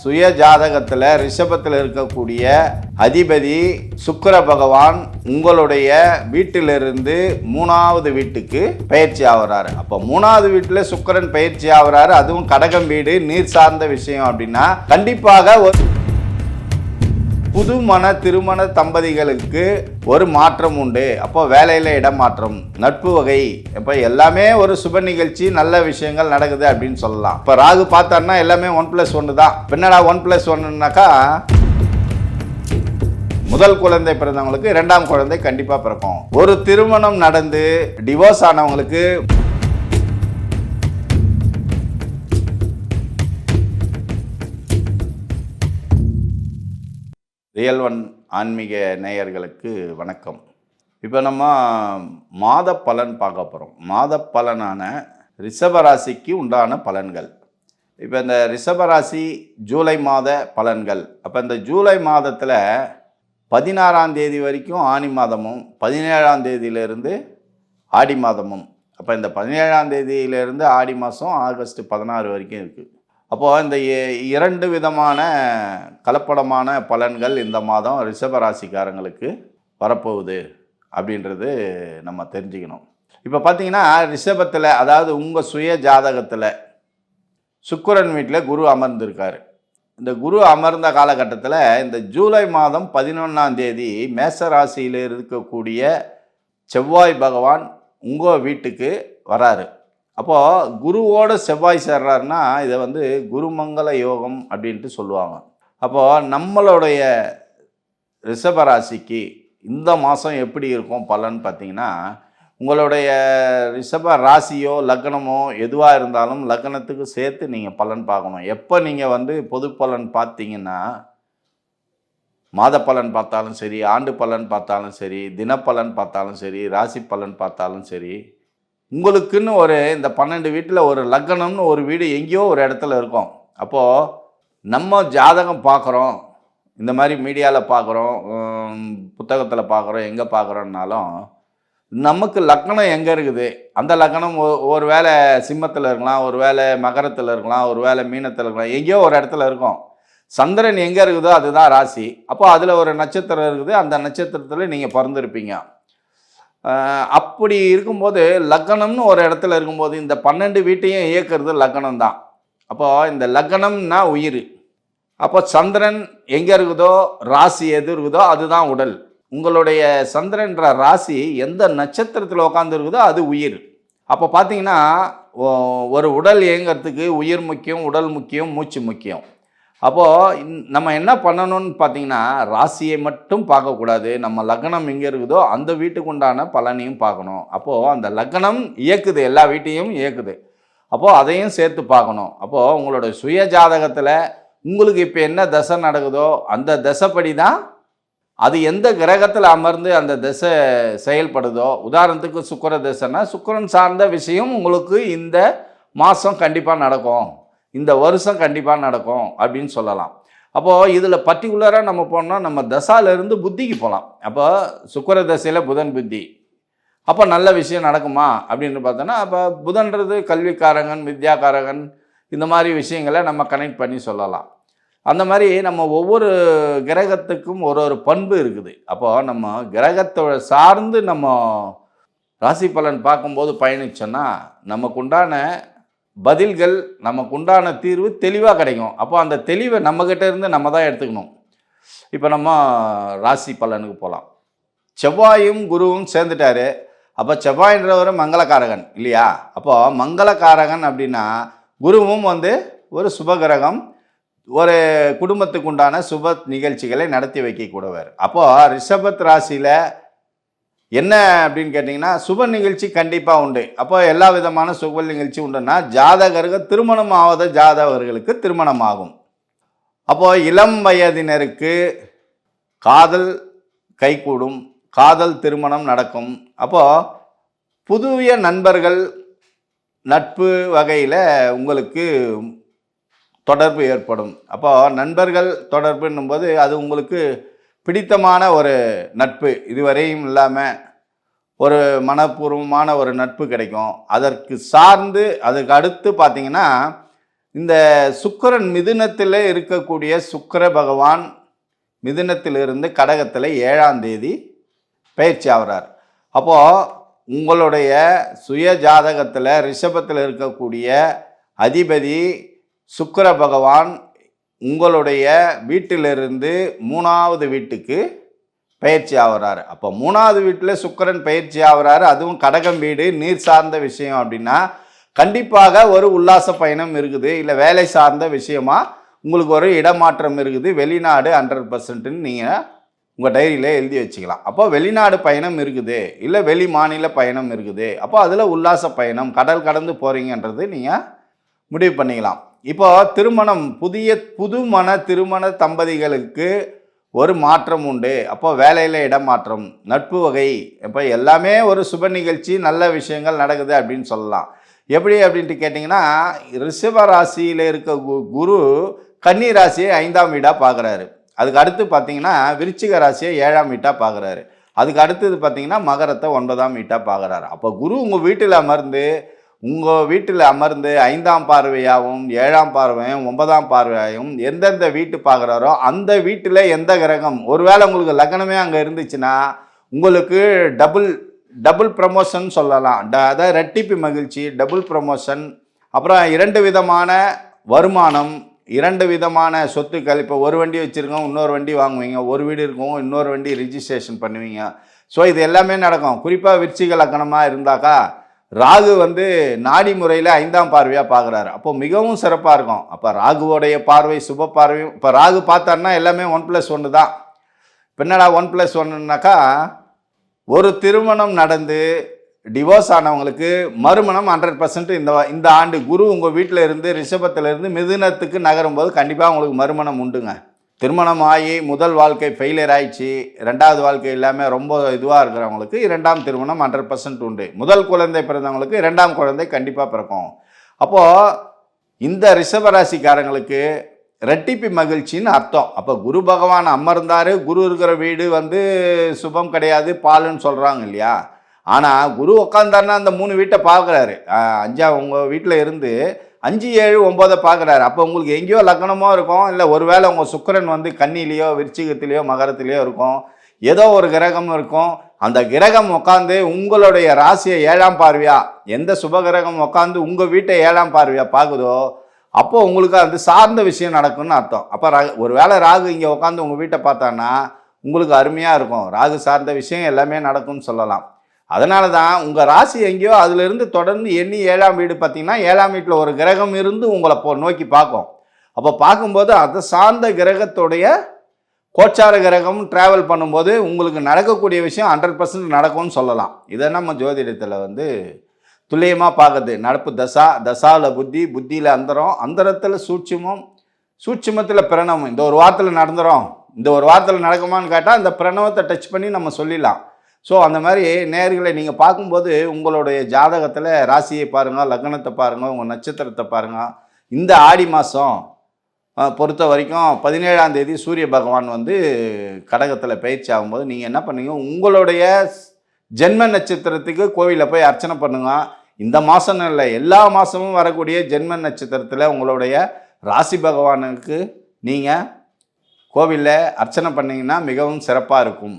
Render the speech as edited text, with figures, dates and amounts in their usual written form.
சுய ஜாதகத்தில் ரிஷபத்தில் இருக்கக்கூடிய அதிபதி சுக்கிர பகவான் உங்களுடைய வீட்டிலிருந்து 3வது வீட்டுக்கு பயிற்சி ஆகிறாரு. அப்போ 3வது வீட்டில் சுக்கிரன் பயிற்சி ஆகிறாரு, அதுவும் கடகம் வீடு, நீர் சார்ந்த விஷயம் அப்படின்னா கண்டிப்பாக புதுமண திருமண தம்பதிகளுக்கு ஒரு மாற்றம் உண்டு. அப்போ வேலையில் இடமாற்றம், நட்பு வகை, இப்போ எல்லாமே ஒரு சுப நிகழ்ச்சி, நல்ல விஷயங்கள் நடக்குது அப்படின்னு சொல்லலாம். இப்போ ராகு பார்த்தாருன்னா எல்லாமே 1+1 தான். பின்னடா 1+1னாக்கா முதல் குழந்தை பிறந்தவங்களுக்கு 2ஆம் குழந்தை கண்டிப்பாக பிறக்கும். ஒரு திருமணம் நடந்து டிவோர்ஸ் ஆனவங்களுக்கு ரியல் ஒன் ஆன்மீக நேயர்களுக்கு வணக்கம். இப்போ நம்ம மாத பலன் பார்க்க போகிறோம். மாத பலனான ரிஷபராசிக்கு உண்டான பலன்கள். இப்போ இந்த ரிஷபராசி ஜூலை மாத பலன்கள். அப்போ இந்த ஜூலை மாதத்தில் 16ஆம் தேதி வரைக்கும் ஆனி மாதமும் 17ஆம் தேதியிலிருந்து ஆடி மாதமும். அப்போ இந்த 17ஆம் தேதியிலிருந்து ஆடி மாதம் ஆகஸ்ட் 16 வரைக்கும் இருக்குது. அப்போது இந்த 2 விதமான கலப்படமான பலன்கள் இந்த மாதம் ரிஷபராசிக்காரங்களுக்கு வரப்போகுது அப்படின்றது நம்ம தெரிஞ்சுக்கணும். இப்போ பார்த்தீங்கன்னா ரிஷபத்தில், அதாவது உங்கள் சுய ஜாதகத்தில் சுக்கிரன் வீட்டில் குரு அமர்ந்திருக்காரு. இந்த குரு அமர்ந்த காலகட்டத்தில் இந்த ஜூலை மாதம் 11ஆம் தேதி மேச ராசியில் இருக்கக்கூடிய செவ்வாய் பகவான் உங்கள் வீட்டுக்கு வராரு. அப்போது குருவோட செவ்வாய் சேர்றாருன்னா இதை குருமங்கள யோகம் அப்படின்ட்டு சொல்லுவாங்க. அப்போது நம்மளுடைய ரிஷபராசிக்கு இந்த மாதம் எப்படி இருக்கும் பலன் பார்த்தீங்கன்னா, உங்களுடைய ரிஷப ராசியோ லக்னமோ எதுவாக இருந்தாலும் லக்னத்துக்கு சேர்த்து நீங்கள் பலன் பார்க்கணும். எப்போ நீங்கள் பொது பலன் பார்த்தீங்கன்னா, மாத பலன் பார்த்தாலும் சரி, ஆண்டு பலன் பார்த்தாலும் சரி, தினப்பலன் பார்த்தாலும் சரி, ராசி பலன் பார்த்தாலும் சரி, உங்களுக்குன்னு இந்த 12 வீட்டில் ஒரு லக்னம்னு ஒரு வீடு எங்கேயோ ஒரு இடத்துல இருக்கும். அப்போது நம்ம ஜாதகம் பார்க்குறோம், இந்த மாதிரி மீடியாவில் பார்க்குறோம், புத்தகத்தில் பார்க்குறோம், எங்கே பார்க்குறோன்னாலும் நமக்கு லக்னம் எங்கே இருக்குது, அந்த லக்னம் ஒரு வேளை சிம்மத்தில் இருக்கலாம், ஒரு வேளை மகரத்தில் இருக்கலாம், ஒரு வேளை மீனத்தில் இருக்கலாம், எங்கேயோ ஒரு இடத்துல இருக்கும். சந்திரன் எங்கே இருக்குதோ அதுதான் ராசி. அப்போ அதில் ஒரு நட்சத்திரம் இருக்குது, அந்த நட்சத்திரத்தில் நீங்கள் பிறந்திருப்பீங்க. அப்படி இருக்கும்போது லக்னம்னு ஒரு இடத்துல இருக்கும்போது இந்த 12 வீட்டையும் இயக்கிறது லக்னம் தான். அப்போது இந்த லக்னம்னா உயிர். அப்போ சந்திரன் எங்கே இருக்குதோ, ராசி எது இருக்குதோ அதுதான் உடல். உங்களுடைய சந்திரன்ற ராசி எந்த நட்சத்திரத்தில் உட்காந்து இருக்குதோ அது உயிர். அப்போ பார்த்தீங்கன்னா ஒரு உடல் இயங்கிறதுக்கு உயிர் முக்கியம், உடல் முக்கியம், மூச்சு முக்கியம். அப்போது நம்ம என்ன பண்ணணும்னு பார்த்தீங்கன்னா, ராசியை மட்டும் பார்க்கக்கூடாது, நம்ம லக்னம் எங்கே இருக்குதோ அந்த வீட்டுக்கு உண்டான பலனையும் பார்க்கணும். அப்போது அந்த லக்னம் இயக்குது, எல்லா வீட்டையும் இயக்குது. அப்போது அதையும் சேர்த்து பார்க்கணும். அப்போது உங்களோட சுய ஜாதகத்தில் உங்களுக்கு இப்போ என்ன தசை நடக்குதோ அந்த தசைப்படி தான் அது எந்த கிரகத்தில் அமர்ந்து அந்த தசை செயல்படுதோ. உதாரணத்துக்கு சுக்கிர தசைன்னா சுக்கிரன் சார்ந்த விஷயம் உங்களுக்கு இந்த மாதம் கண்டிப்பாக நடக்கும், இந்த வருஷம் கண்டிப்பாக நடக்கும் அப்படின்னு சொல்லலாம். அப்போது இதில் பர்டிகுலராக நம்ம போனோம்னா நம்ம தசாலேருந்து புத்திக்கு போகலாம். அப்போ சுக்கிர தசையில் புதன் புத்தி, அப்போ நல்ல விஷயம் நடக்குமா அப்படின்னு பார்த்தோன்னா, அப்போ புதன்றது கல்விக்காரகன், வித்யாக்காரகன், இந்த மாதிரி விஷயங்களை நம்ம கனெக்ட் பண்ணி சொல்லலாம். அந்த மாதிரி நம்ம ஒவ்வொரு கிரகத்துக்கும் ஒரு ஒரு பண்பு இருக்குது. அப்போது நம்ம கிரகத்தோட சார்ந்து நம்ம ராசி பலன் பார்க்கும்போது பயணிச்சோன்னா நமக்கு உண்டான பதில்கள், நமக்கு உண்டான தீர்வு தெளிவாக கிடைக்கும். அப்போ அந்த தெளிவை நம்மக்கிட்ட இருந்து நம்ம தான் எடுத்துக்கணும். இப்போ நம்ம ராசி பலனுக்கு போகலாம். செவ்வாயும் குருவும் சேர்ந்துட்டாரு. அப்போ செவ்வாயின்றவர் மங்களக்காரகன் இல்லையா? அப்போது மங்களக்காரகன் அப்படின்னா குருவும் ஒரு சுபகிரகம், ஒரு குடும்பத்துக்கு உண்டான சுப நிகழ்ச்சிகளை நடத்தி வைக்கக்கூடவர். அப்போது ரிஷபத் ராசியில் என்ன அப்படின்னு கேட்டிங்கன்னா, சுப நிகழ்ச்சி கண்டிப்பாக உண்டு. அப்போ எல்லா விதமான சுப நிகழ்ச்சி உண்டுன்னா ஜாதகர்கள் திருமணம் ஆகாத ஜாதகர்களுக்கு திருமணம் ஆகும். அப்போது இளம் வயதினருக்கு காதல் கைகூடும், காதல் திருமணம் நடக்கும். அப்போது புதிய நண்பர்கள் நட்பு வகையில் உங்களுக்கு தொடர்பு ஏற்படும். அப்போது நண்பர்கள் தொடர்புன்னும் போது அது உங்களுக்கு பிடித்தமான ஒரு நட்பு, இதுவரையும் இல்லாமல் ஒரு மனப்பூர்வமான ஒரு நட்பு கிடைக்கும். அதற்கு சார்ந்து அதுக்கு அடுத்து பார்த்திங்கன்னா இந்த சுக்கிரன் மிதுனத்தில் இருக்கக்கூடிய சுக்கிர பகவான் மிதுனத்திலிருந்து கடகத்தில் 7ஆம் தேதி பயிற்சி ஆகிறார். அப்போது உங்களுடைய சுய ஜாதகத்தில் ரிஷபத்தில் இருக்கக்கூடிய அதிபதி சுக்கிர பகவான் உங்களுடைய வீட்டிலிருந்து 3ஆவது வீட்டுக்கு பயிற்சி ஆகிறாரு. அப்போ 3ஆவது வீட்டில் சுக்கிரன் பயிற்சி ஆகிறாரு, அதுவும் கடகம் வீடு, நீர் சார்ந்த விஷயம் அப்படின்னா கண்டிப்பாக ஒரு உல்லாச பயணம் இருக்குது, இல்லை வேலை சார்ந்த விஷயமா உங்களுக்கு ஒரு இடமாற்றம் இருக்குது, வெளிநாடு 100%ன்னு நீங்கள் உங்கள் டைரியில் எழுதி வச்சுக்கலாம். அப்போ வெளிநாடு பயணம் இருக்குது, இல்லை வெளி மாநில பயணம் இருக்குது, அப்போ அதில் உல்லாச பயணம் கடல் கடந்து போகிறீங்கன்றது நீங்கள் முடிவு பண்ணிக்கலாம். இப்போ திருமணம், புது திருமண தம்பதிகளுக்கு ஒரு மாற்றம் உண்டு. அப்போ வேலையில் இடமாற்றம், நட்பு வகை, இப்போ எல்லாமே ஒரு சுப நிகழ்ச்சி, நல்ல விஷயங்கள் நடக்குது அப்படின்னு சொல்லலாம். எப்படி அப்படின்ட்டு கேட்டிங்கன்னா, ரிஷப ராசியில் இருக்க குரு கன்னி ராசியை 5ஆம் வீடாக பார்க்குறாரு. அதுக்கு அடுத்து பார்த்தீங்கன்னா விருச்சிக ராசியை 7ஆம் வீட்டாக பார்க்குறாரு. அதுக்கு அடுத்தது பார்த்தீங்கன்னா மகரத்தை 9ஆம் வீட்டாக பார்க்குறாரு. அப்போ குரு உங்கள் வீட்டில் அமர்ந்து 5ஆம் பார்வையாகவும் 7ஆம் பார்வையும் 9ஆம் பார்வையாகவும் எந்தெந்த வீட்டு பார்க்குறாரோ அந்த வீட்டில் எந்த கிரகம், ஒருவேளை உங்களுக்கு லக்னமே அங்கே இருந்துச்சுன்னா உங்களுக்கு டபுள் ப்ரமோஷன் சொல்லலாம். அதாவது ரெட்டிப்பு மகிழ்ச்சி, டபுள் ப்ரமோஷன். அப்புறம் 2 விதமான வருமானம், 2 விதமான சொத்துக்கள். இப்போ ஒரு வண்டி வச்சுருக்கோம், இன்னொரு வண்டி வாங்குவீங்க, ஒரு வீடு இருக்கும், இன்னொரு வண்டி ரிஜிஸ்ட்ரேஷன் பண்ணுவீங்க. ஸோ இது எல்லாமே நடக்கும். குறிப்பாக விருச்சிக லக்னமாக இருந்தாக்கா ராகு நாடி முறையில் 5ஆம் பார்வையாக பார்க்குறாரு. அப்போ மிகவும் சிறப்பாக இருக்கும். அப்போ ராகுவோடைய பார்வை சுப பார்வையும், இப்போ ராகு பார்த்தாருன்னா எல்லாமே 1+1 தான். என்னடா 1+1னாக்கா, ஒரு திருமணம் நடந்து டிவோர்ஸ் ஆனவங்களுக்கு மறுமணம் 100% இந்த ஆண்டு குரு உங்கள் வீட்டில் இருந்து ரிஷபத்திலிருந்து மிதுனத்துக்கு நகரும்போது கண்டிப்பாக உங்களுக்கு மறுமணம் உண்டுங்க. திருமணம் ஆகி முதல் வாழ்க்கை ஃபெயிலியர் ஆயிடுச்சு, 2வது வாழ்க்கை எல்லாமே ரொம்ப இதுவாக இருக்கிறவங்களுக்கு 2ஆம் திருமணம் 100% உண்டு. முதல் குழந்தை பிறந்தவங்களுக்கு 2ஆம் குழந்தை கண்டிப்பாக பிறக்கும். அப்போது இந்த ரிஷபராசிக்காரங்களுக்கு ரெட்டிப்பு மகிழ்ச்சின்னு அர்த்தம். அப்போ குரு பகவான் அமர்ந்தார், குரு இருக்கிற வீடு சுபம் கிடையாது, பாலுன்னு சொல்கிறாங்க இல்லையா. ஆனால் குரு உட்காந்தாருன்னா அந்த 3 வீட்டை பார்க்குறாரு. உங்கள் வீட்டில் இருந்து 5, 7, 9 பார்க்குறாரு. அப்போ உங்களுக்கு எங்கேயோ லக்னமோ இருக்கும், இல்லை ஒருவேளை உங்கள் சுக்கிரன் கன்னிலேயோ விருச்சிகத்திலேயோ மகரத்திலேயோ இருக்கும், ஏதோ ஒரு கிரகம் இருக்கும். அந்த கிரகம் உட்காந்து உங்களுடைய ராசியை 7ஆம் பார்வையா, எந்த சுப கிரகம் உட்காந்து உங்கள் வீட்டை 7ஆம் பார்வையா பார்க்குதோ அப்போ உங்களுக்கு அது சார்ந்த விஷயம் நடக்கும்னு அர்த்தம். அப்போ ஒரு வேளை ராகு இங்கே உட்காந்து உங்கள் வீட்டை பார்த்தான்னா உங்களுக்கு அருமையாக இருக்கும், ராகு சார்ந்த விஷயம் எல்லாமே நடக்கும்னு சொல்லலாம். அதனால தான் உங்கள் ராசி எங்கேயோ அதிலிருந்து தொடர்ந்து எண்ணி 7ஆம் வீடு பார்த்தீங்கன்னா 7ஆம் வீட்டில் ஒரு கிரகம் இருந்து உங்களை நோக்கி பார்க்கும். அப்போ பார்க்கும்போது அதை சார்ந்த கிரகத்துடைய கோச்சார கிரகம் ட்ராவல் பண்ணும்போது உங்களுக்கு நடக்கக்கூடிய விஷயம் 100% நடக்கும்னு சொல்லலாம். இதை நம்ம ஜோதிடத்தில் துல்லியமாக பார்க்குது. நடப்பு தசாவில் புத்தியில் அந்தரத்தில் சூட்சுமத்தில் பிரணவம். இந்த ஒரு வாரத்தில் நடந்துடும், இந்த ஒரு வாரத்தில் நடக்குமான்னு கேட்டால் இந்த பிரணவத்தை டச் பண்ணி நம்ம சொல்லிடலாம். ஸோ அந்த மாதிரி நேர்களை நீங்கள் பார்க்கும்போது உங்களுடைய ஜாதகத்தில் ராசியை பாருங்கள், லக்னத்தை பாருங்கள், உங்கள் நட்சத்திரத்தை பாருங்கள். இந்த ஆடி மாதம் பொறுத்த வரைக்கும் 17ஆம் தேதி சூரிய பகவான் கடகத்தில் பயிற்சி ஆகும்போது நீங்கள் என்ன பண்ணுங்க, உங்களுடைய ஜென்ம நட்சத்திரத்துக்கு கோவிலில் போய் அர்ச்சனை பண்ணுங்க. இந்த மாதம் இல்லை, எல்லா மாதமும் வரக்கூடிய ஜென்ம நட்சத்திரத்தில் உங்களுடைய ராசி பகவானுக்கு நீங்கள் கோவிலில் அர்ச்சனை பண்ணிங்கன்னா மிகவும் சிறப்பாக இருக்கும்.